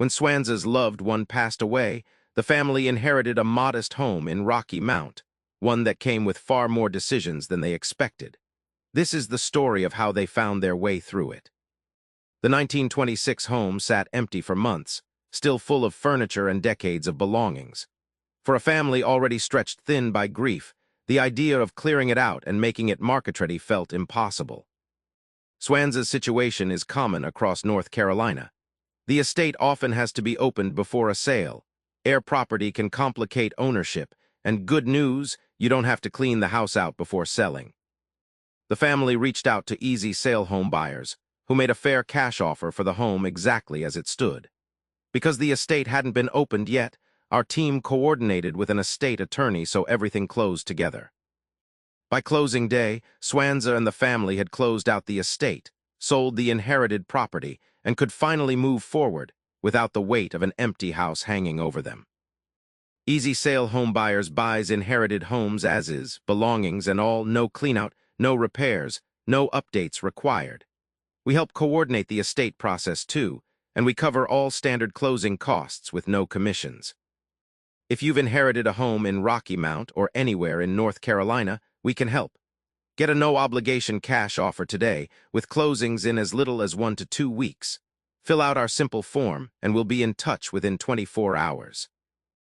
When Swanza's loved one passed away, the family inherited a modest home in Rocky Mount, one that came with far more decisions than they expected. This is the story of how they found their way through it. The 1926 home sat empty for months, still full of furniture and decades of belongings. For a family already stretched thin by grief, the idea of clearing it out and making it market-ready felt impossible. Swanza's situation is common across North Carolina. The estate often has to be opened before a sale. Heir property can complicate ownership, and good news, you don't have to clean the house out before selling. The family reached out to Sale HomeBuyers, who made a fair cash offer for the home exactly as it stood. Because the estate hadn't been opened yet, our team coordinated with an estate attorney so everything closed together. By closing day, Swanza and the family had closed out the estate, sold the inherited property, and could finally move forward without the weight of an empty house hanging over them. Sale HomeBuyers buys inherited homes as is, belongings and all, no cleanout, no repairs, no updates required. We help coordinate the estate process too, and we cover all standard closing costs with no commissions. If you've inherited a home in Rocky Mount or anywhere in North Carolina, we can help. Get a no-obligation cash offer today, with closings in as little as 1 to 2 weeks. Fill out our simple form, and we'll be in touch within 24 hours.